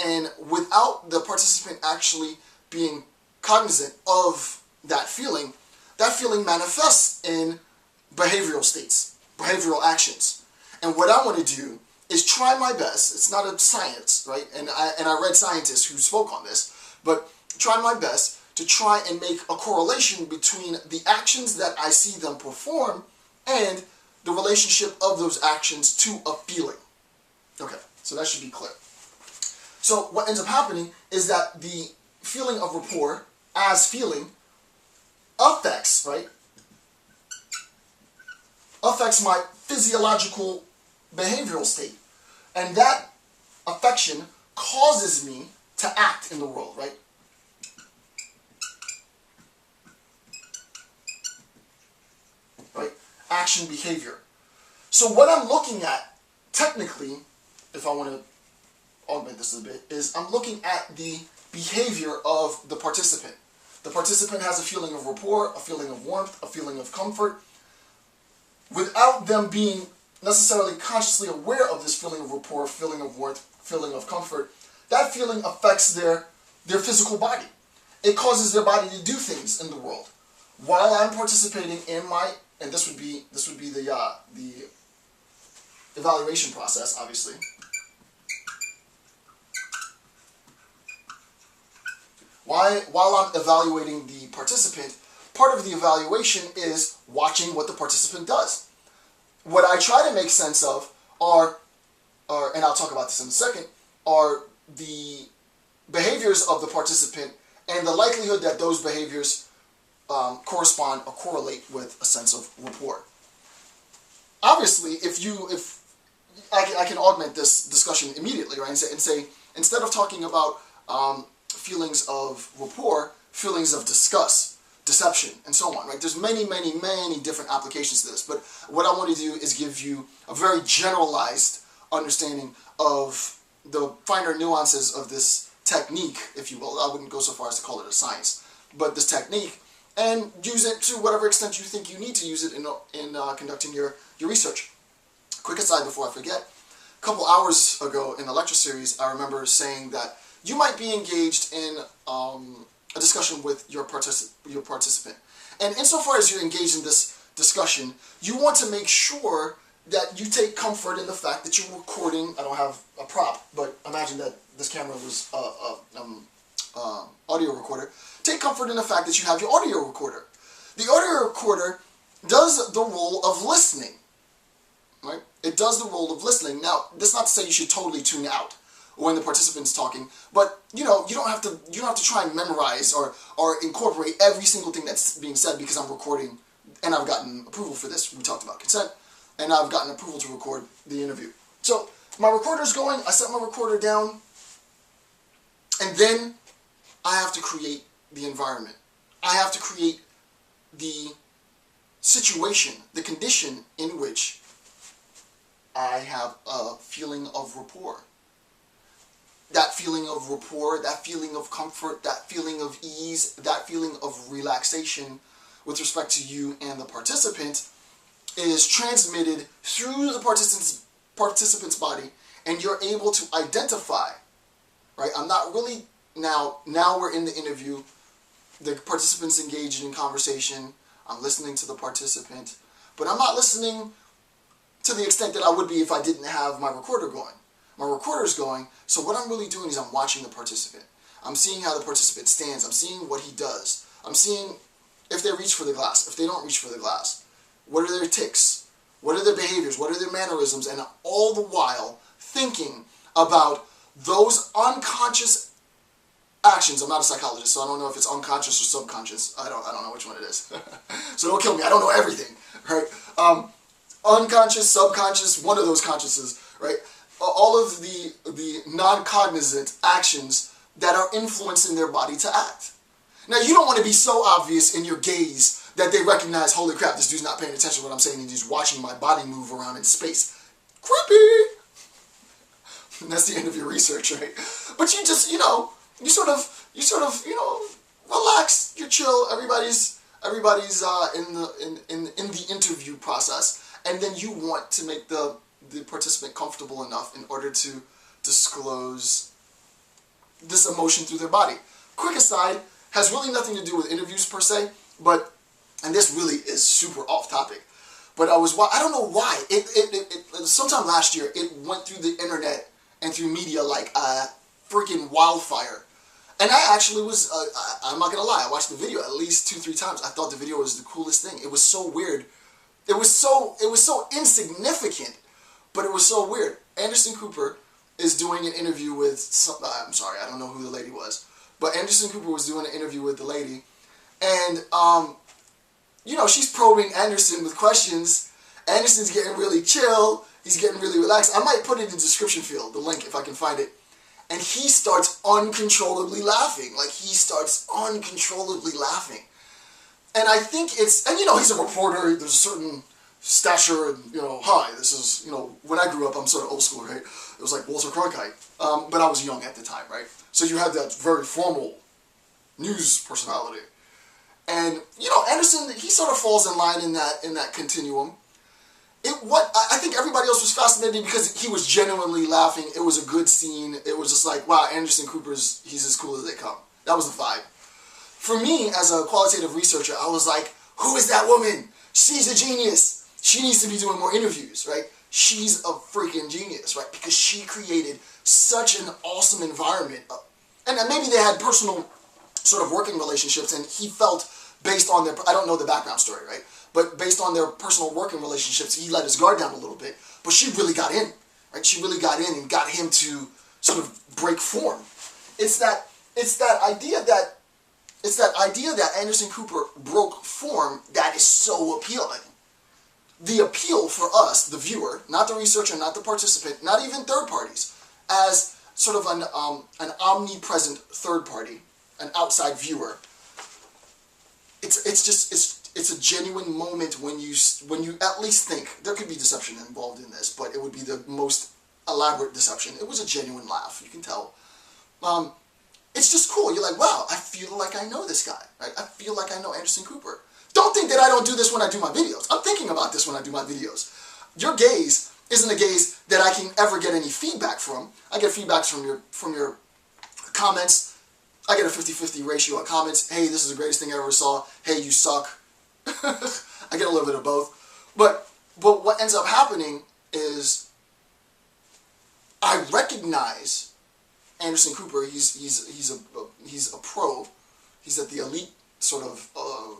And without the participant actually being cognizant of that feeling manifests in behavioral states, behavioral actions. And what I want to do is try my best. It's not a science, right? And I read scientists who spoke on this, but try my best to try and make a correlation between the actions that I see them perform and the relationship of those actions to a feeling. Okay, so that should be clear. So what ends up happening is that the feeling of rapport as feeling affects, right? Affects my physiological behavioral state. And that affection causes me to act in the world, right? Right? Action, behavior. So what I'm looking at, technically, if I want to augment this a bit, is I'm looking at the behavior of the participant. The participant has a feeling of rapport, a feeling of warmth, a feeling of comfort. Without them being necessarily consciously aware of this feeling of rapport, feeling of warmth, feeling of comfort, that feeling affects their physical body. It causes their body to do things in the world. While I'm participating in my, and this would be the evaluation process, obviously. While I'm evaluating the participant, part of the evaluation is watching what the participant does. What I try to make sense of are, and I'll talk about this in a second, are the behaviors of the participant and the likelihood that those behaviors correspond or correlate with a sense of rapport. Obviously, if I can augment this discussion immediately, right, and say instead of talking about feelings of rapport, feelings of disgust, deception, and so on, right? There's many different applications to this, but what I want to do is give you a very generalized understanding of the finer nuances of this technique, if you will. I wouldn't go so far as to call it a science, but this technique, and use it to whatever extent you think you need to use it in conducting your research. Quick aside before I forget, a couple hours ago in the lecture series, I remember saying that you might be engaged in a discussion with your participant. And insofar as you're engaged in this discussion, you want to make sure that you take comfort in the fact that you're recording. I don't have a prop, but imagine that this camera was audio recorder. Take comfort in the fact that you have your audio recorder. The audio recorder does the role of listening, right? It does the role of listening. Now, that's not to say you should totally tune out when the participant's talking, but you don't have to try and memorize or incorporate every single thing that's being said, because I'm recording and I've gotten approval for this. We talked about consent, and I've gotten approval to record the interview. So my recorder's going, I set my recorder down, and then I have to create the environment. I have to create the situation, the condition in which I have a feeling of rapport. That feeling of rapport, that feeling of comfort, that feeling of ease, that feeling of relaxation with respect to you and the participant is transmitted through the participant's body, and you're able to identify, right? I'm not really, now we're in the interview, the participant's engaged in conversation, I'm listening to the participant, but I'm not listening to the extent that I would be if I didn't have my recorder going. My recorder's going, so what I'm really doing is I'm watching the participant. I'm seeing how the participant stands. I'm seeing what he does. I'm seeing if they reach for the glass, if they don't reach for the glass. What are their tics? What are their behaviors? What are their mannerisms? And all the while thinking about those unconscious actions. I'm not a psychologist, so I don't know if it's unconscious or subconscious. I don't know which one it is. So don't kill me. I don't know everything, right? Unconscious, subconscious, one of those consciouses, right? All of the non-cognizant actions that are influencing their body to act. Now, you don't want to be so obvious in your gaze that they recognize, holy crap, this dude's not paying attention to what I'm saying, and he's watching my body move around in space. Creepy! And that's the end of your research, right? But you just, you sort of, relax, you're chill, everybody's in the interview process, and then you want to make the participant comfortable enough in order to disclose this emotion through their body. Quick aside, has really nothing to do with interviews per se, but, and this really is super off topic, but I don't know why, sometime last year, it went through the internet and through media like a freaking wildfire. And I actually was, I'm not gonna lie, I watched the video at least 2-3 times. I thought the video was the coolest thing. It was so weird. It was so insignificant, but it was so weird. Anderson Cooper is doing an interview with I'm sorry, I don't know who the lady was, but Anderson Cooper was doing an interview with the lady, and you know, she's probing Anderson with questions. Anderson's getting really chill. He's getting really relaxed. I might put it in the description field, the link, if I can find it. And he starts uncontrollably laughing. Like, he starts uncontrollably laughing. And I think it's, and you know, he's a reporter. There's a certain stature, and, you know, hi, this is, you know, when I grew up, I'm sort of old school, right? It was like Walter Cronkite. But I was young at the time, right? So you had that very formal news personality. And, you know, Anderson, he sort of falls in line in that continuum. I think everybody else was fascinated because he was genuinely laughing. It was a good scene. It was just like, wow, Anderson Cooper's, he's as cool as they come. That was the vibe. For me, as a qualitative researcher, I was like, who is that woman? She's a genius. She needs to be doing more interviews, right? She's a freaking genius, right? Because she created such an awesome environment. And maybe they had personal sort of working relationships, and he felt, based on their, I don't know the background story, right? But based on their personal working relationships, he let his guard down a little bit. But she really got in, right? She really got in and got him to sort of break form. It's that idea that Anderson Cooper broke form that is so appealing. The appeal for us, the viewer, not the researcher, not the participant, not even third parties, as sort of an omnipresent third party, an outside viewer. It's a genuine moment when you at least think, there could be deception involved in this, but it would be the most elaborate deception. It was a genuine laugh, you can tell. It's just cool. You're like, wow, I feel like I know this guy, right? I feel like I know Anderson Cooper. Don't think that I don't do this when I do my videos. I'm thinking about this when I do my videos. Your gaze isn't a gaze that I can ever get any feedback from. I get feedbacks from your comments. I get a 50-50 ratio on comments. Hey, this is the greatest thing I ever saw. Hey, you suck. I get a little bit of both. But what ends up happening is I recognize Anderson Cooper. He's a pro. He's at the elite sort of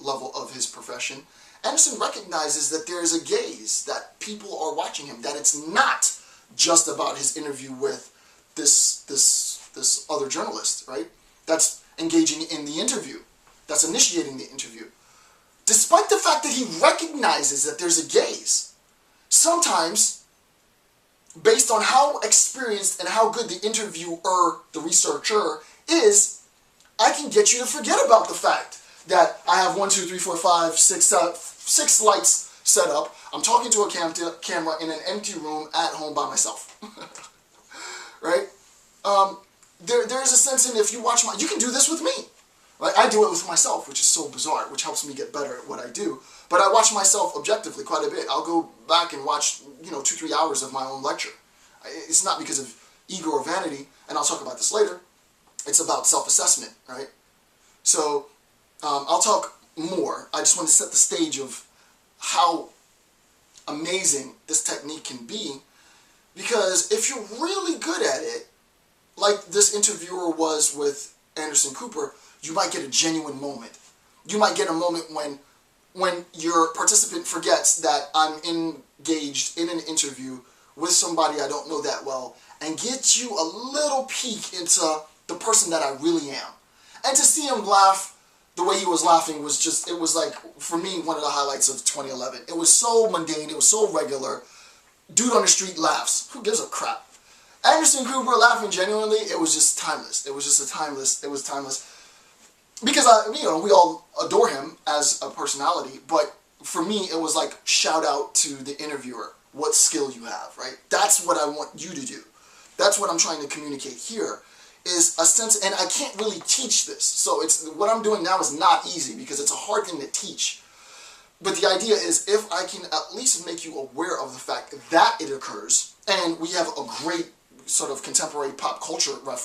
level of his profession. Anderson recognizes that there is a gaze, that people are watching him, that it's not just about his interview with this other journalist, right? That's engaging in the interview, that's initiating the interview. Despite the fact that he recognizes that there's a gaze, sometimes, based on how experienced and how good the interviewer, the researcher, is, I can get you to forget about the fact that I have 1, 2, 3, 4, 5, 6 lights set up. I'm talking to a camera in an empty room at home by myself. Right? There is a sense in, if you watch you can do this with me. Right? I do it with myself, which is so bizarre, which helps me get better at what I do. But I watch myself objectively quite a bit. I'll go back and watch, 2-3 hours of my own lecture. It's not because of ego or vanity, and I'll talk about this later. It's about self-assessment, right? So, I'll talk more. I just want to set the stage of how amazing this technique can be, because if you're really good at it, like this interviewer was with Anderson Cooper, you might get a genuine moment. You might get a moment when your participant forgets that I'm engaged in an interview with somebody I don't know that well, and gets you a little peek into the person that I really am. And to see him laugh the way he was laughing was just, it was like, for me, one of the highlights of 2011. It was so mundane, it was so regular. Dude on the street laughs. Who gives a crap? Anderson Cooper laughing genuinely, it was just timeless. It was just it was timeless. Because, we all adore him as a personality, but for me, it was like, shout out to the interviewer. What skill you have, right? That's what I want you to do. That's what I'm trying to communicate here, is a sense, and I can't really teach this. So what I'm doing now is not easy, because it's a hard thing to teach. But the idea is, if I can at least make you aware of the fact that it occurs, and we have a great sort of contemporary pop culture reference,